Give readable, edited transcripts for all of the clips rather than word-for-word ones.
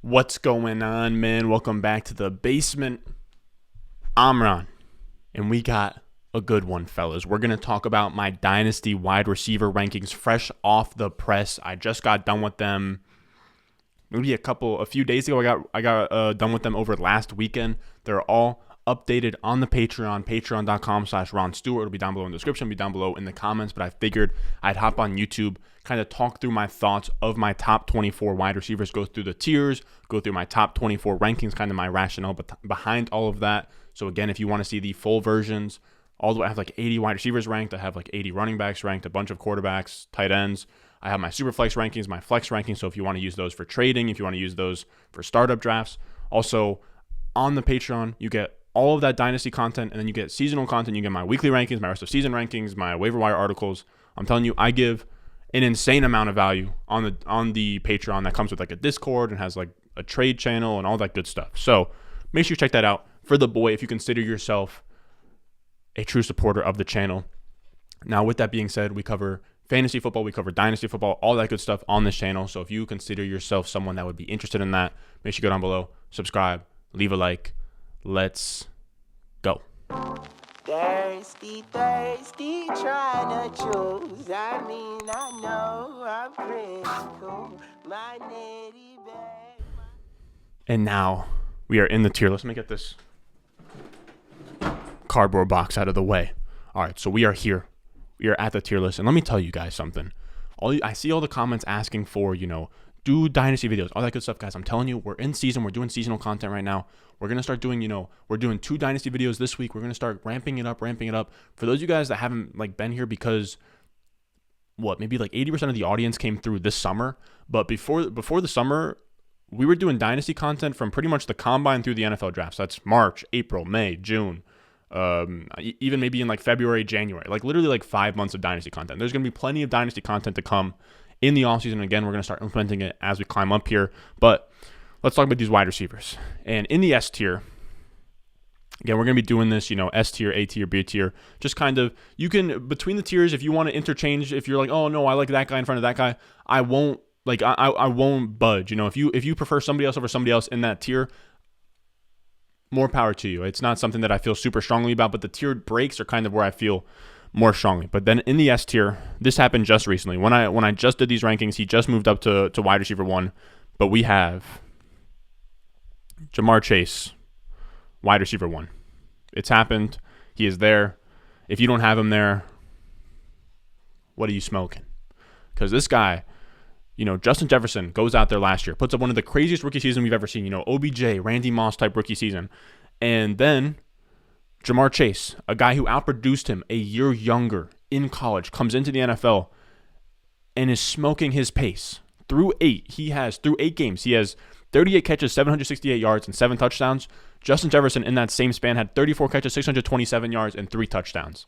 What's going on, man? Welcome back to the basement. I'm Ron, and we got a good one, fellas. We're going to talk about my Dynasty wide receiver rankings fresh off the press. I just got done with them maybe a few days ago. I got done with them over last weekend. They're all updated on the Patreon, patreon.com/Ron Stewart. It'll be down below in the description, be down below in the comments, but I figured I'd hop on YouTube, kind of talk through my thoughts of my top 24 wide receivers, go through the tiers, go through my top 24 rankings, kind of my rationale behind all of that. So again, if you want to see the full versions, all the way, I have like 80 wide receivers ranked, I have like 80 running backs ranked, a bunch of quarterbacks, tight ends. I have my super flex rankings, my flex rankings, so if you want to use those for trading, if you want to use those for startup drafts. Also, on the Patreon, you get all of that Dynasty content, and then you get seasonal content. You get my weekly rankings, my rest of season rankings, my waiver wire articles. I'm telling you, I give an insane amount of value on the Patreon that comes with like a Discord and has like a trade channel and all that good stuff. So make sure you check that out for the boy if you consider yourself a true supporter of the channel. Now, with that being said, we cover fantasy football, we cover dynasty football, all that good stuff on this channel. So if you consider yourself someone that would be interested in that, make sure you go down below, subscribe, leave a like. Let's go. Thirsty, trying to choose. I know I'm pretty cool. My nitty bag. And now we are in the tier. Let me get this cardboard box out of the way. All right, so we are here. We are at the tier list. And let me tell you guys something. I see all the comments asking for, do dynasty videos, all that good stuff, guys. I'm telling you, we're in season. We're doing seasonal content right now. We're going to start doing, we're doing 2 dynasty videos this week. We're going to start ramping it up. For those of you guys that haven't been here because maybe 80% of the audience came through this summer. But before the summer, we were doing dynasty content from pretty much the combine through the NFL drafts. That's March, April, May, June, even maybe in February, January, literally 5 months of dynasty content. There's going to be plenty of dynasty content to come in the offseason. Again, we're going to start implementing it as we climb up here. But let's talk about these wide receivers. And in the S tier, again, we're going to be doing this, S tier, A tier, B tier. Just kind of, you can, between the tiers, if you want to interchange, if you're like, oh, no, I like that guy in front of that guy, I won't, I won't budge. If you prefer somebody else over somebody else in that tier, more power to you. It's not something that I feel super strongly about, but the tiered breaks are kind of where I feel more strongly. But then in the S tier, this happened just recently. When I just did these rankings, he just moved up to wide receiver 1. But we have Ja'Marr Chase, wide receiver 1. It's happened. He is there. If you don't have him there, what are you smoking? Because this guy, Justin Jefferson goes out there last year, puts up one of the craziest rookie seasons we've ever seen. OBJ, Randy Moss type rookie season. And then Ja'Marr Chase, a guy who outproduced him a year younger in college, comes into the NFL and is smoking his pace. Through 8 games, he has 38 catches, 768 yards, and 7 touchdowns. Justin Jefferson in that same span had 34 catches, 627 yards, and 3 touchdowns.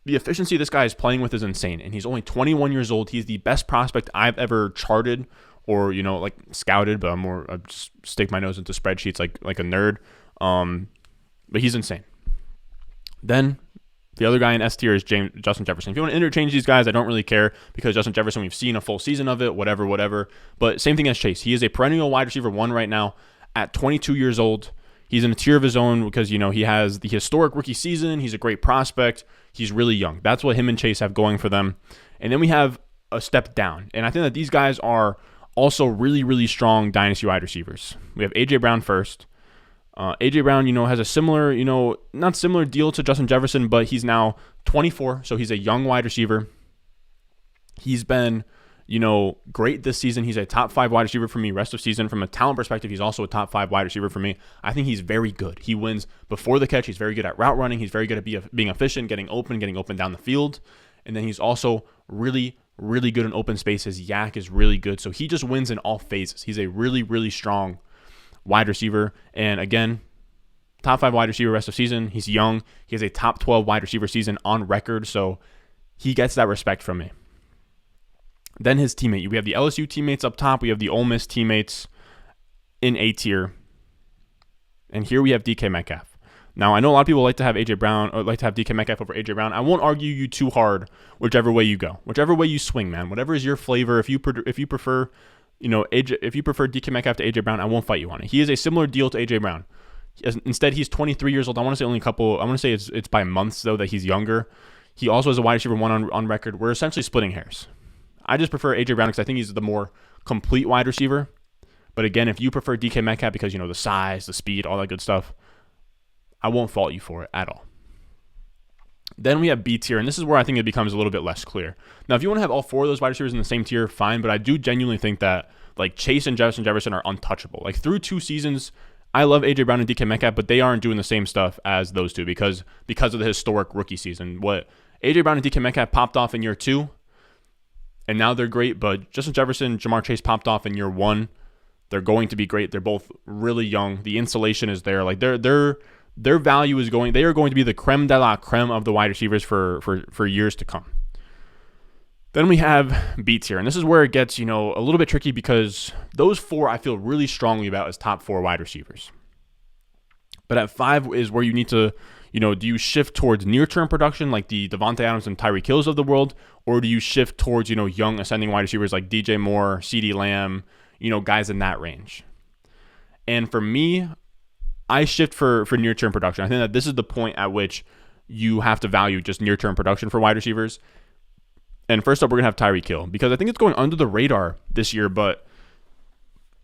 The efficiency this guy is playing with is insane, and he's only 21 years old. He's the best prospect I've ever charted or, scouted, but I just stick my nose into spreadsheets like a nerd. But he's insane. Then the other guy in S tier is Justin Jefferson. If you want to interchange these guys, I don't really care because Justin Jefferson, we've seen a full season of it, whatever. But same thing as Chase. He is a perennial wide receiver 1 right now at 22 years old. He's in a tier of his own because, he has the historic rookie season. He's a great prospect. He's really young. That's what him and Chase have going for them. And then we have a step down. And I think that these guys are also really, really strong dynasty wide receivers. We have A.J. Brown first. A.J. Brown, has a similar, not similar deal to Justin Jefferson, but he's now 24, so he's a young wide receiver. He's been, great this season. He's a top 5 wide receiver for me rest of season. From a talent perspective, he's also a top 5 wide receiver for me. I think he's very good. He wins before the catch. He's very good at route running. He's very good at being efficient, getting open down the field. And then he's also really, really good in open space. His yak is really good. So he just wins in all phases. He's a really, really strong wide receiver. And again, top 5 wide receiver rest of season. He's young. He has a top 12 wide receiver season on record. So he gets that respect from me. Then his teammate. We have the LSU teammates up top. We have the Ole Miss teammates in A tier. And here we have DK Metcalf. Now, I know a lot of people like to have AJ Brown or like to have DK Metcalf over AJ Brown. I won't argue you too hard whichever way you go. Whichever way you swing, man. Whatever is your flavor. If you prefer, AJ, if you prefer DK Metcalf to AJ Brown, I won't fight you on it. He is a similar deal to AJ Brown. Instead, he's 23 years old. I want to say it's by months though that he's younger. He also has a wide receiver 1 on record. We're essentially splitting hairs. I just prefer AJ Brown because I think he's the more complete wide receiver. But again, if you prefer DK Metcalf because the size, the speed, all that good stuff, I won't fault you for it at all. Then we have B tier, and this is where I think it becomes a little bit less clear. Now, if you want to have all 4 of those wide receivers in the same tier, fine, but I do genuinely think that Chase and Jefferson are untouchable. Through 2 seasons, I love AJ Brown and DK Metcalf, but they aren't doing the same stuff as those two because of the historic rookie season. What AJ Brown and DK Metcalf popped off in year 2, and now they're great, but Justin Jefferson, Jamar Chase popped off in year 1. They're going to be great. They're both really young. The insulation is there. Their value is going. They are going to be the creme de la creme of the wide receivers for years to come. Then we have B tier, and this is where it gets a little bit tricky because those 4 I feel really strongly about as top 4 wide receivers. But at 5 is where you need to do you shift towards near-term production like the Devontae Adams and Tyreek Hills of the world, or do you shift towards young ascending wide receivers like DJ Moore, CeeDee Lamb, guys in that range? And for me, I shift for near-term production. I think that this is the point at which you have to value just near-term production for wide receivers. And first up, we're going to have Tyreek Hill because I think it's going under the radar this year, but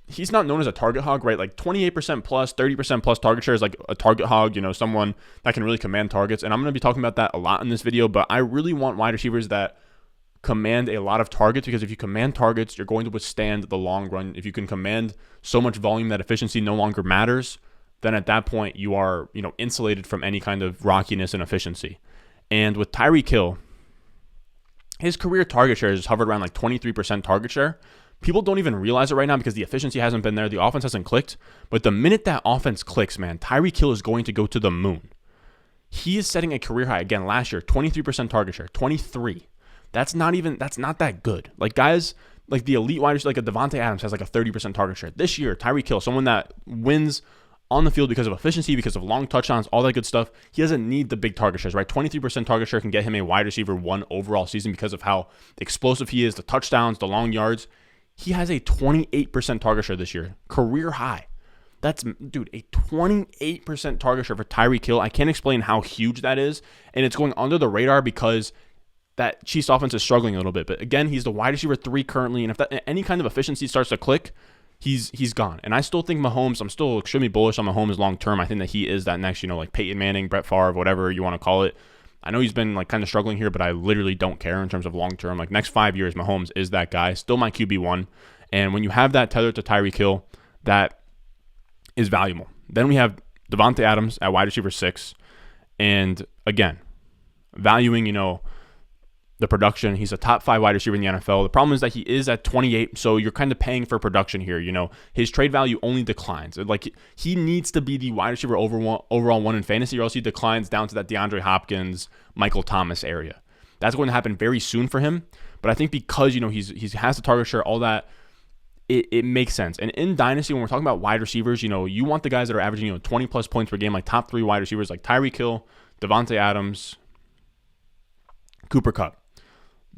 he's not known as a target hog, right? 28% plus, 30% plus target share is like a target hog, someone that can really command targets. And I'm going to be talking about that a lot in this video, but I really want wide receivers that command a lot of targets because if you command targets, you're going to withstand the long run. If you can command so much volume that efficiency no longer matters, then at that point you are, insulated from any kind of rockiness and efficiency. And with Tyreek Hill, his career target share has hovered around 23% target share. People don't even realize it right now because the efficiency hasn't been there. The offense hasn't clicked. But the minute that offense clicks, man, Tyreek Hill is going to go to the moon. He is setting a career high again last year, 23% target share, 23. That's not that good. Guys like the elite wide receivers, like a Devontae Adams has a 30% target share. This year, Tyreek Hill, someone that wins on the field because of efficiency, because of long touchdowns, all that good stuff. He doesn't need the big target shares, right? 23% target share can get him a wide receiver 1 overall season because of how explosive he is, the touchdowns, the long yards. He has a 28% target share this year, career high. That's, dude, a 28% target share for Tyreek Hill. I can't explain how huge that is, and it's going under the radar because that Chiefs offense is struggling a little bit. But again, he's the wide receiver 3 currently, and if any kind of efficiency starts to click, he's gone. And I still think Mahomes, I'm still extremely bullish on Mahomes long term. I think that he is that next, Peyton Manning, Brett Favre, whatever you want to call it. I know he's been kind of struggling here, but I literally don't care in terms of long term. Next 5 years, Mahomes is that guy. Still my QB1. And when you have that tethered to Tyreek Hill, that is valuable. Then we have Devontae Adams at wide receiver 6. And again, valuing, the production. He's a top 5 wide receiver in the NFL. The problem is that he is at 28, so you're kind of paying for production here. His trade value only declines. He needs to be the wide receiver overall 1 in fantasy, or else he declines down to that DeAndre Hopkins, Michael Thomas area. That's going to happen very soon for him. But I think because he has the target share, all that, it makes sense. And in Dynasty, when we're talking about wide receivers, you want the guys that are averaging 20 plus points per game, like top 3 wide receivers, like Tyreek Hill, Devontae Adams, Cooper Kupp.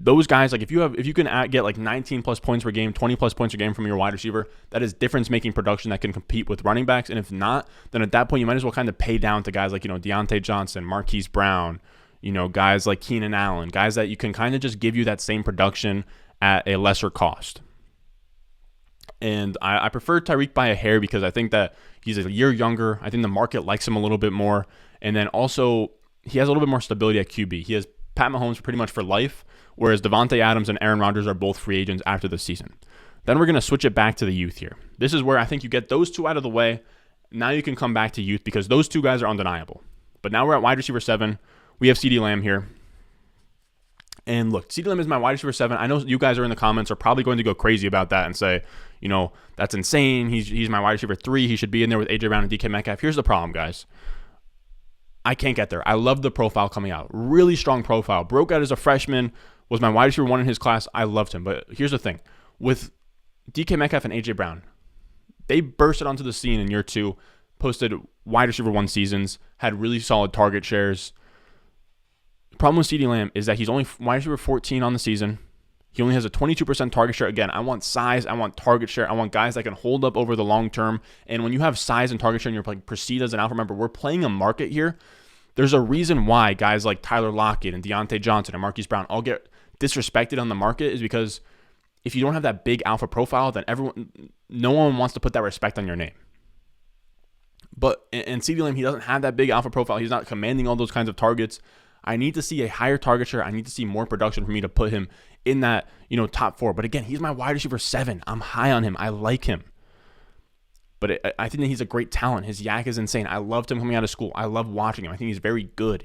Those guys, if you can get 19 plus points per game, 20 plus points per game from your wide receiver, that is difference-making production that can compete with running backs. And if not, then at that point, you might as well kind of pay down to guys like, Deontay Johnson, Marquise Brown, guys like Keenan Allen, guys that you can kind of just give you that same production at a lesser cost. And I prefer Tyreek by a hair because I think that he's a year younger. I think the market likes him a little bit more. And then also, he has a little bit more stability at QB. He has Pat Mahomes pretty much for life, whereas Devontae Adams and Aaron Rodgers are both free agents after the season. Then we're going to switch it back to the youth here. This is where I think you get those 2 out of the way. Now you can come back to youth because those 2 guys are undeniable. But now we're at wide receiver 7. We have CeeDee Lamb here. And look, CeeDee Lamb is my wide receiver 7. I know you guys are in the comments are probably going to go crazy about that and say, that's insane. He's my wide receiver 3. He should be in there with AJ Brown and DK Metcalf. Here's the problem, guys. I can't get there. I love the profile coming out. Really strong profile. Broke out as a freshman. Was my wide receiver 1 in his class. I loved him. But here's the thing. With DK Metcalf and AJ Brown, they bursted onto the scene in year 2, posted wide receiver 1 seasons, had really solid target shares. The problem with CeeDee Lamb is that he's only wide receiver 14 on the season. He only has a 22% target share. Again, I want size. I want target share. I want guys that can hold up over the long term. And when you have size and target share and you're playing perceived as an alpha, remember, we're playing a market here. There's a reason why guys like Tyler Lockett and Deontay Johnson and Marquise Brown all get disrespected on the market, is because if you don't have that big alpha profile, then no one wants to put that respect on your name. But in CeeDee Lamb, he doesn't have that big alpha profile. He's not commanding all those kinds of targets. I need to see a higher target share. I need to see more production for me to put him in that, top 4. But again, he's my wide receiver 7. I'm high on him. I like him. But I think that he's a great talent. His yak is insane. I loved him coming out of school. I love watching him. I think he's very good.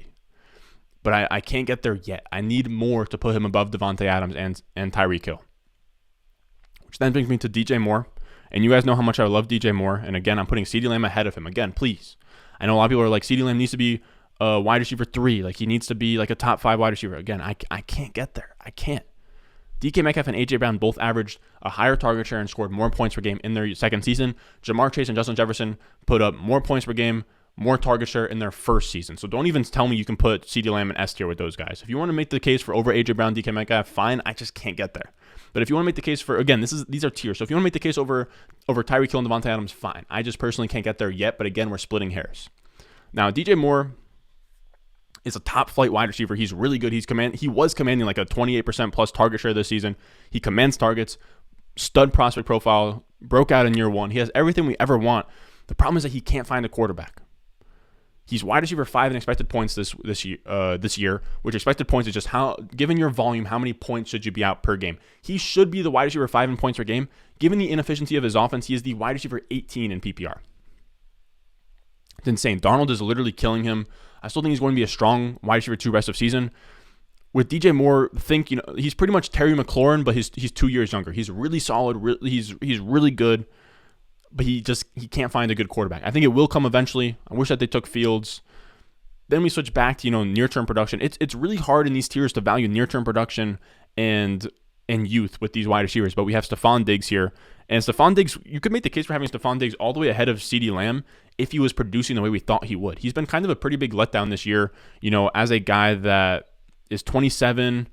But I can't get there yet. I need more to put him above Devontae Adams and Tyreek Hill. Which then brings me to DJ Moore. And you guys know how much I love DJ Moore. And again, I'm putting CeeDee Lamb ahead of him. Again, please. I know a lot of people are like, CeeDee Lamb needs to be a wide receiver 3. Like, he needs to be like a top 5 wide receiver. Again, I can't get there. I can't. DK Metcalf and A.J. Brown both averaged a higher target share and scored more points per game in their second season. Jamar Chase and Justin Jefferson put up more points per game, more target share in their first season. So don't even tell me you can put CeeDee Lamb in S tier with those guys. If you want to make the case for over A.J. Brown, DK Metcalf, fine. I just can't get there. But if you want to make the case for, again, these are tiers. So if you want to make the case over Tyreek Hill and Devontae Adams, fine. I just personally can't get there yet. But again, we're splitting hairs. Now, DJ Moore is a top flight wide receiver. He's really good. He was commanding like a 28% plus target share this season. He commands targets, stud prospect profile, broke out in year 1. He has everything we ever want. The problem is that he can't find a quarterback. He's wide receiver 5 in expected points this year, which expected points is just how, given your volume, how many points should you be out per game? He should be the wide receiver 5 in points per game. Given the inefficiency of his offense, he is the wide receiver 18 in PPR. It's insane. Darnold is literally killing him. I still think he's going to be a strong wide receiver 2 rest of season. With DJ Moore, he's pretty much Terry McLaurin, but he's 2 years younger. He's really solid. He's really good. But he can't find a good quarterback. I think it will come eventually. I wish that they took Fields. Then we switch back to near-term production. It's really hard in these tiers to value near-term production and youth with these wide receivers. But we have Stephon Diggs here, and Stephon Diggs, you could make the case for having Stephon Diggs all the way ahead of CeeDee Lamb if he was producing the way we thought he would. He's been kind of a pretty big letdown this year. As a guy that is 27.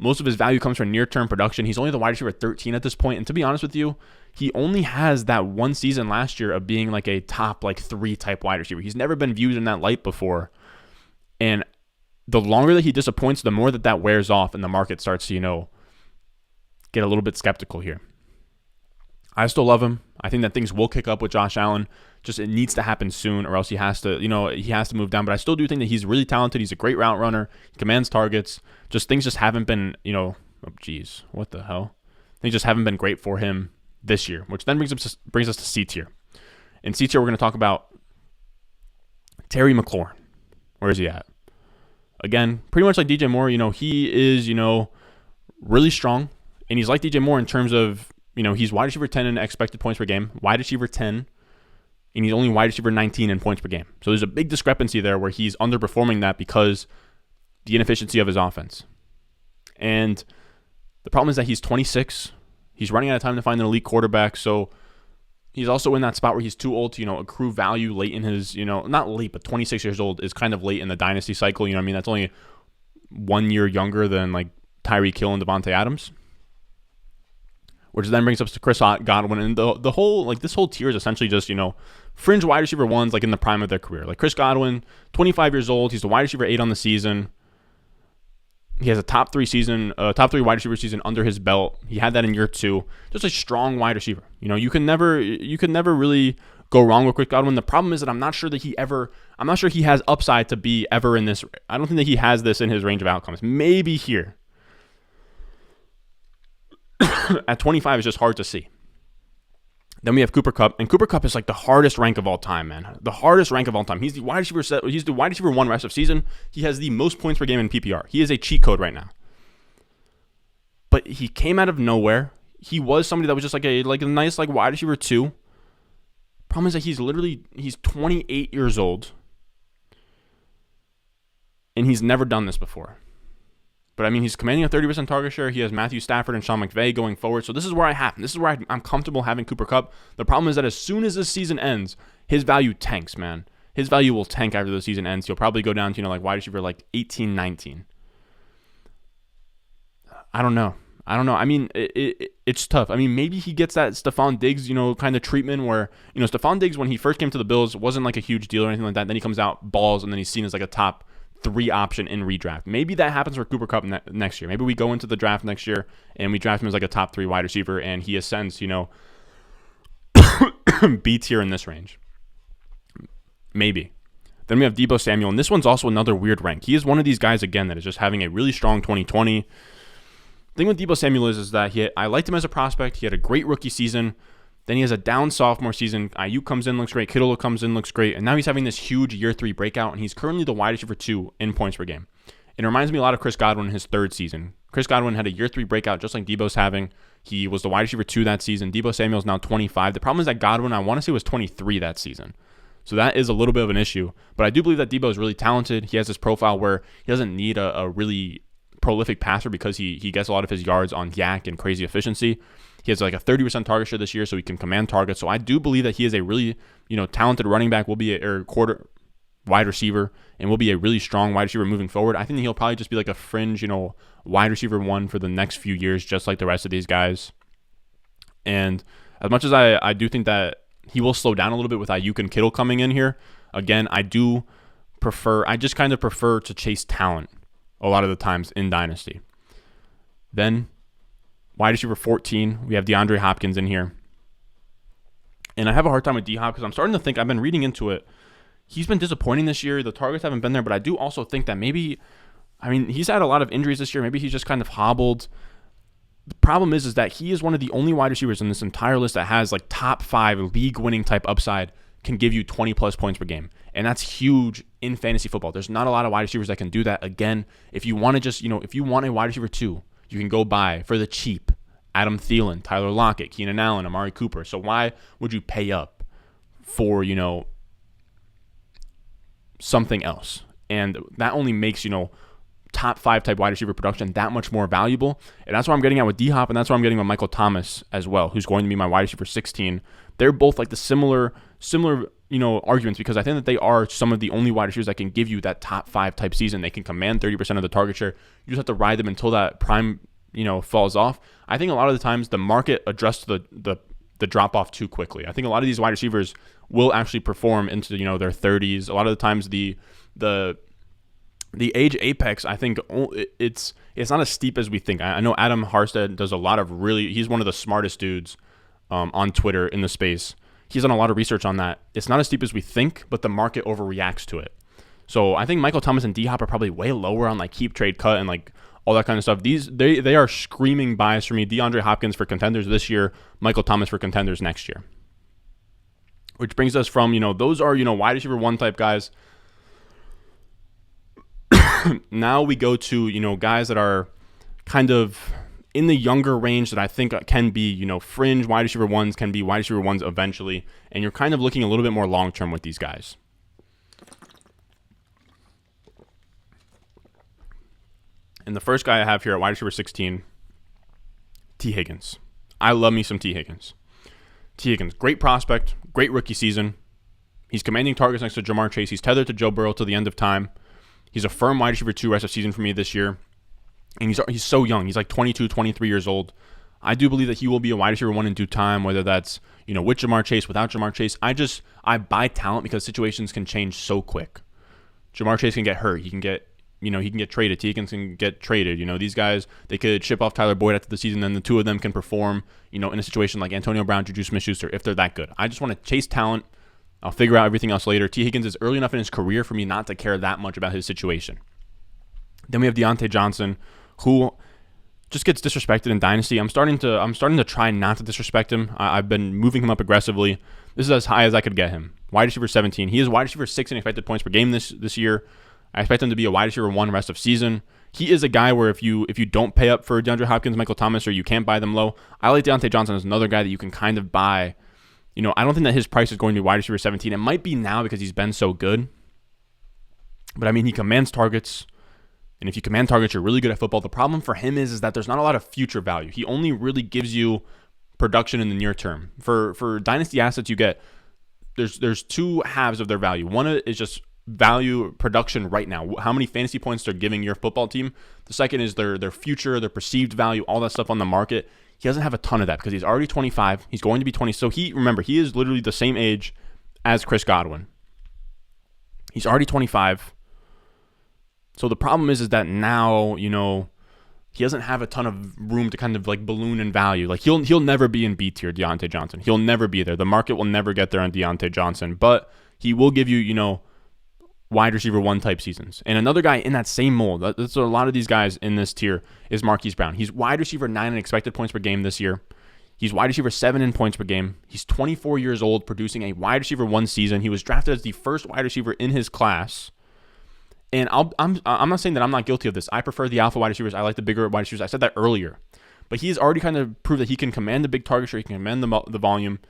Most of his value comes from near-term production. He's only the wide receiver 13 at this point. And to be honest with you, he only has that one season last year of being like a top 3 type wide receiver. He's never been viewed in that light before. And the longer that he disappoints, the more that wears off and the market starts to, get a little bit skeptical here. I still love him. I think that things will kick up with Josh Allen. Just it needs to happen soon, or else he has to move down. But I still do think that he's really talented. He's a great route runner. He commands targets. Things just haven't been, what the hell? Things just haven't been great for him this year, which then brings us to C tier. In C tier, we're going to talk about Terry McLaurin. Where is he at? Again, pretty much like DJ Moore. He is, really strong, and he's like DJ Moore in terms of, he's wide receiver 10 in expected points per game, wide receiver 10, and he's only wide receiver 19 in points per game. So there's a big discrepancy there where he's underperforming that because the inefficiency of his offense. And the problem is that he's 26. He's running out of time to find an elite quarterback. So he's also in that spot where he's too old to, accrue value late in his, not late, but 26 years old is kind of late in the dynasty cycle. That's only 1 year younger than Tyreek Hill and Devontae Adams. Which then brings us to Chris Godwin. And the whole, this whole tier is essentially just, fringe wide receiver ones in the prime of their career. Chris Godwin, 25 years old. He's the wide receiver 8 on the season. He has a top 3 wide receiver season under his belt. He had that in year 2. Just a strong wide receiver. You can never really go wrong with Chris Godwin. The problem is that I'm not sure he has upside to be ever in this. I don't think that he has this in his range of outcomes. Maybe here. At 25, it's just hard to see. Then we have Cooper Kupp, and Cooper Kupp is the hardest rank of all time, man. The hardest rank of all time. He's the wide receiver 1 rest of season. He has the most points per game in PPR. He is a cheat code right now. But he came out of nowhere. He was somebody that was just a nice wide receiver 2. Problem is that he's 28 years old, and he's never done this before. But he's commanding a 30% target share. He has Matthew Stafford and Sean McVay going forward. So this is where I have him. This is where I'm comfortable having Cooper Kupp. The problem is that as soon as this season ends, his value tanks, man. His value will tank after the season ends. He'll probably go down to, wide receiver 18, 19. I don't know. I don't know. I mean, it's tough. I mean, maybe he gets that Stephon Diggs, kind of treatment where, Stephon Diggs, when he first came to the Bills, wasn't like a huge deal or anything like that. Then he comes out, balls, and then he's seen as like a top 3 option in redraft. Maybe that happens for Cooper Kupp next year. Maybe we go into the draft next year and we draft him as like a top 3 wide receiver and he ascends, B tier in this range. Maybe. Then we have Deebo Samuel, and this one's also another weird rank. He is one of these guys, again, that is just having a really strong 2020. The thing with Deebo Samuel is that I liked him as a prospect. He had a great rookie season. Then he has a down sophomore season. Ayuk comes in, looks great. Kittle comes in, looks great. And now he's having this huge year 3 breakout, and he's currently the wide receiver 2 in points per game. It reminds me a lot of Chris Godwin in his 3rd season. Chris Godwin had a year 3 breakout just like Deebo's having. He was the wide receiver 2 that season. Deebo Samuel's now 25. The problem is that Godwin, I want to say, was 23 that season. So that is a little bit of an issue. But I do believe that Deebo is really talented. He has this profile where he doesn't need a really prolific passer because he gets a lot of his yards on yak and crazy efficiency. He has like a 30% target share this year, so he can command targets. So I do believe that he is a really, talented running back, will be a quarter wide receiver, and will be a really strong wide receiver moving forward. I think he'll probably just be like a fringe, wide receiver 1 for the next few years, just like the rest of these guys. And as much as I do think that he will slow down a little bit with Ayuk and Kittle coming in here, again, I just kind of prefer to chase talent a lot of the times in Dynasty. Then, wide receiver 14, we have DeAndre Hopkins in here. And I have a hard time with D-Hop because I'm starting to think, I've been reading into it, he's been disappointing this year. The targets haven't been there, but I do also think that maybe, he's had a lot of injuries this year. Maybe he's just kind of hobbled. The problem is that he is one of the only wide receivers in this entire list that has like top 5 league-winning type upside, can give you 20-plus points per game. And that's huge in fantasy football. There's not a lot of wide receivers that can do that. Again, if you want to just, if you want a wide receiver 2, you can go buy for the cheap Adam Thielen, Tyler Lockett, Keenan Allen, Amari Cooper. So why would you pay up for, something else? And that only makes, top 5 type wide receiver production that much more valuable. And that's what I'm getting at with D-Hop, and that's what I'm getting with Michael Thomas as well, who's going to be my wide receiver 16. They're both like the similar arguments, because I think that they are some of the only wide receivers that can give you that top 5 type season. They can command 30% of the target share. You just have to ride them until that prime, falls off. I think a lot of the times the market adjusts to the drop off too quickly. I think a lot of these wide receivers will actually perform into, their 30s. A lot of the times the age apex, I think it's not as steep as we think. I know Adam Harstead does a lot of he's one of the smartest dudes on Twitter in the space. He's done a lot of research on that. It's not as steep as we think, but the market overreacts to it. So I think Michael Thomas and D-Hop are probably way lower on like keep, trade, cut, and like all that kind of stuff. They are screaming buys for me. DeAndre Hopkins for contenders this year, Michael Thomas for contenders next year. Which brings us from, those are, wide receiver 1 type guys. Now we go to, guys that are kind of in the younger range that I think can be, fringe wide receiver 1s, can be wide receiver 1s eventually. And you're kind of looking a little bit more long-term with these guys. And the first guy I have here at wide receiver 16, T. Higgins. I love me some T. Higgins. T. Higgins, great prospect, great rookie season. He's commanding targets next to Jamar Chase. He's tethered to Joe Burrow till the end of time. He's a firm wide receiver 2 rest of season for me this year. And he's so young. He's like 22, 23 years old. I do believe that he will be a wide receiver 1 in due time, whether that's, with Jamar Chase, without Jamar Chase. I buy talent because situations can change so quick. Jamar Chase can get hurt. He can get traded. T. Higgins can get traded. These guys, they could ship off Tyler Boyd after the season, and the two of them can perform, in a situation like Antonio Brown, Juju Smith-Schuster, if they're that good. I just want to chase talent. I'll figure out everything else later. T. Higgins is early enough in his career for me not to care that much about his situation. Then we have Deontay Johnson, who just gets disrespected in Dynasty. I'm starting to try not to disrespect him. I've been moving him up aggressively. This is as high as I could get him. Wide receiver 17. He is wide receiver 6 in expected points per game this year. I expect him to be a wide receiver 1 rest of season. He is a guy where if you don't pay up for DeAndre Hopkins, Michael Thomas, or you can't buy them low, I like Deontay Johnson as another guy that you can kind of buy. I don't think that his price is going to be wide receiver 17. It might be now because he's been so good. But he commands targets. And if you command targets, you're really good at football. The problem for him is that there's not a lot of future value. He only really gives you production in the near term. For dynasty assets, you get there's 2 halves of their value. One is just value production right now, how many fantasy points they're giving your football team. The second is their future, their perceived value, all that stuff on the market. He doesn't have a ton of that because he's already 25. He's going to be 20. So he is literally the same age as Chris Godwin. He's already 25. So the problem is that now, he doesn't have a ton of room to kind of like balloon in value. Like he'll never be in B tier Deontay Johnson. He'll never be there. The market will never get there on Deontay Johnson, but he will give you, wide receiver 1 type seasons. And another guy in that same mold, that's a lot of these guys in this tier, is Marquise Brown. He's wide receiver 9 in expected points per game this year. He's wide receiver 7 in points per game. He's 24 years old, producing a wide receiver 1 season. He was drafted as the first wide receiver in his class. And I'm not saying that I'm not guilty of this. I prefer the alpha wide receivers. I like the bigger wide receivers. I said that earlier. But he's already kind of proved that he can command the big target share. He can command the volume.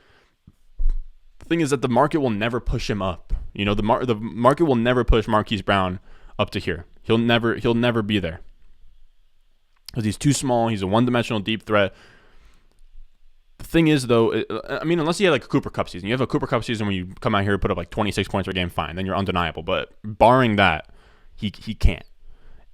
The thing is that the market will never push him up. The market will never push Marquise Brown up to here. He'll never be there. Because he's too small. He's a one-dimensional deep threat. The thing is, though, unless you have like a Cooper Kupp season. You have a Cooper Kupp season when you come out here and put up like 26 points per game, fine. Then you're undeniable. But barring that, he can't.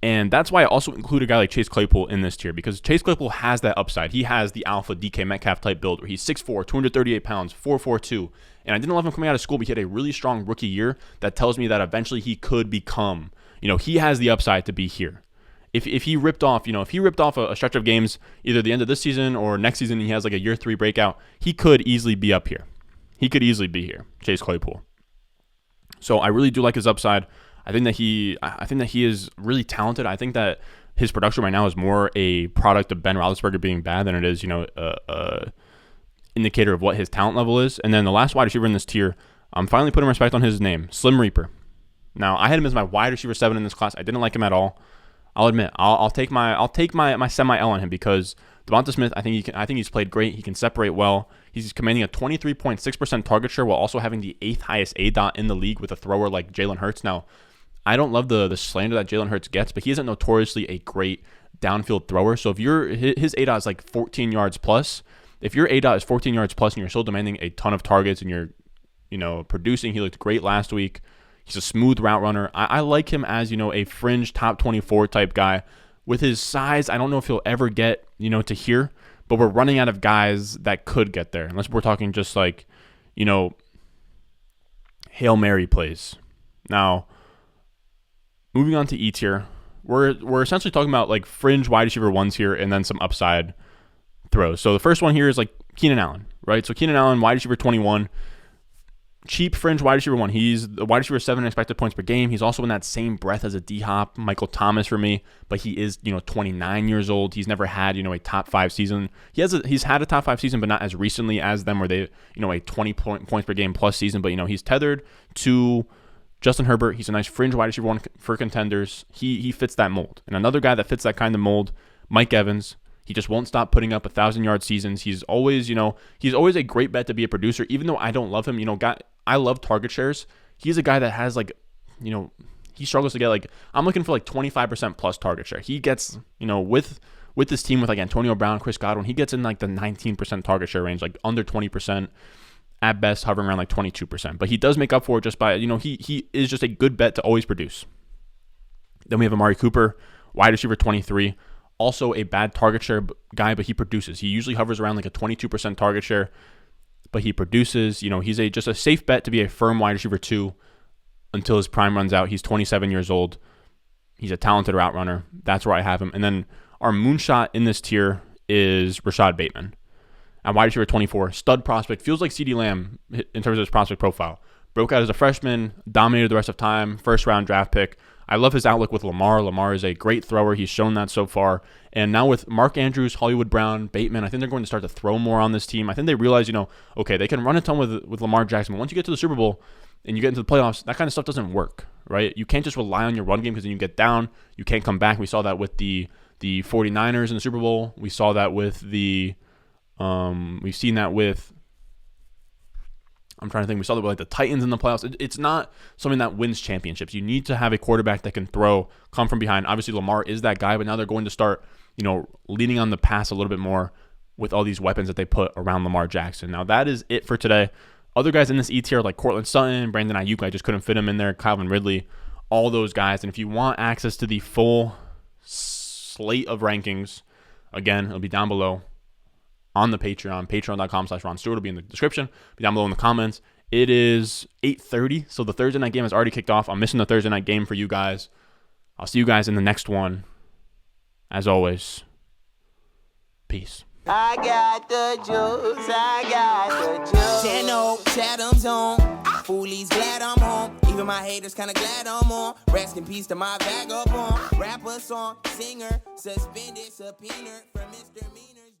And that's why I also include a guy like Chase Claypool in this tier, because Chase Claypool has that upside. He has the alpha DK Metcalf type build where he's 6'4", 238 pounds, 4'4", and I didn't love him coming out of school, but he had a really strong rookie year that tells me that eventually he could become, he has the upside to be here. If he ripped off, a stretch of games, either the end of this season or next season, and he has like a year 3 breakout, he could easily be up here. He could easily be here, Chase Claypool. So I really do like his upside. I think that he is really talented. I think that his production right now is more a product of Ben Roethlisberger being bad than it is, a indicator of what his talent level is. And then the last wide receiver in this tier, I'm finally putting respect on his name, Slim Reaper. Now I had him as my wide receiver 7 in this class. I didn't like him at all. I'll admit, I'll take my semi L on him because Devonta Smith, I think he's played great. He can separate well. He's commanding a 23.6% target share while also having the 8th highest ADOT in the league with a thrower like Jalen Hurts. Now, I don't love the slander that Jalen Hurts gets, but he isn't notoriously a great downfield thrower. So if his ADOT is like 14 yards plus, if your ADOT is 14 yards plus and you're still demanding a ton of targets and you're producing, he looked great last week. He's a smooth route runner. I like him as, a fringe top 24 type guy. With his size, I don't know if he'll ever get, to here, but we're running out of guys that could get there. Unless we're talking just like, Hail Mary plays. Now, moving on to E tier, we're essentially talking about like fringe wide receiver 1s here and then some upside throws. So the first one here is like Keenan Allen, right? So Keenan Allen, wide receiver 21. Cheap fringe wide receiver 1. He's the wide receiver 7 expected points per game. He's also in that same breath as a D-Hop, Michael Thomas for me, but he is, 29 years old. He's never had, a top 5 season. He's had a top 5 season, but not as recently as them where they, a 20 points per game plus season. But, he's tethered to Justin Herbert. He's a nice fringe wide receiver 1 for contenders. He fits that mold. And another guy that fits that kind of mold, Mike Evans. He just won't stop putting up 1,000-yard seasons. He's always, he's always a great bet to be a producer, even though I don't love him. I love target shares. He's a guy that has he struggles to get I'm looking for 25% plus target share. He gets, with this team with Antonio Brown, Chris Godwin, he gets in the 19% target share range, under 20%, at best hovering around 22%. But he does make up for it just by, he is just a good bet to always produce. Then we have Amari Cooper, wide receiver 23. Also a bad target share guy, but he produces. He usually hovers around a 22% target share, but he produces. He's just a safe bet to be a firm wide receiver 2 until his prime runs out. He's 27 years old. He's a talented route runner. That's where I have him. And then our moonshot in this tier is Rashad Bateman. At wide receiver 24, stud prospect. Feels like CeeDee Lamb in terms of his prospect profile. Broke out as a freshman, dominated the rest of time, first round draft pick. I love his outlook with Lamar. Lamar is a great thrower. He's shown that so far. And now with Mark Andrews, Hollywood Brown, Bateman, I think they're going to start to throw more on this team. I think they realize, okay, they can run a ton with Lamar Jackson. But once you get to the Super Bowl and you get into the playoffs, that kind of stuff doesn't work, right? You can't just rely on your run game because then you get down. You can't come back. We saw that with the 49ers in the Super Bowl. We saw that with we've seen that with, I'm trying to think. We saw that with the Titans in the playoffs. It's not something that wins championships. You need to have a quarterback that can throw, come from behind. Obviously, Lamar is that guy, but now they're going to start, leaning on the pass a little bit more with all these weapons that they put around Lamar Jackson. Now, that is it for today. Other guys in this E tier like Cortland Sutton, Brandon Ayuk, I just couldn't fit him in there. Calvin Ridley, all those guys. And if you want access to the full slate of rankings, again, it'll be down below on the Patreon, patreon.com/Ron Stewart. It'll be in the description. Be down below in the comments. It is 8:30, so the Thursday night game has already kicked off. I'm missing the Thursday night game for you guys. I'll see you guys in the next one. As always, peace. I got the juice, I got the juice. Channel, Chatham's on. Foolies glad I'm home. Even my haters kinda glad I'm on. Rest in peace to my vagabond. Rapper song, singer, suspended, subpoena from misdemeanors.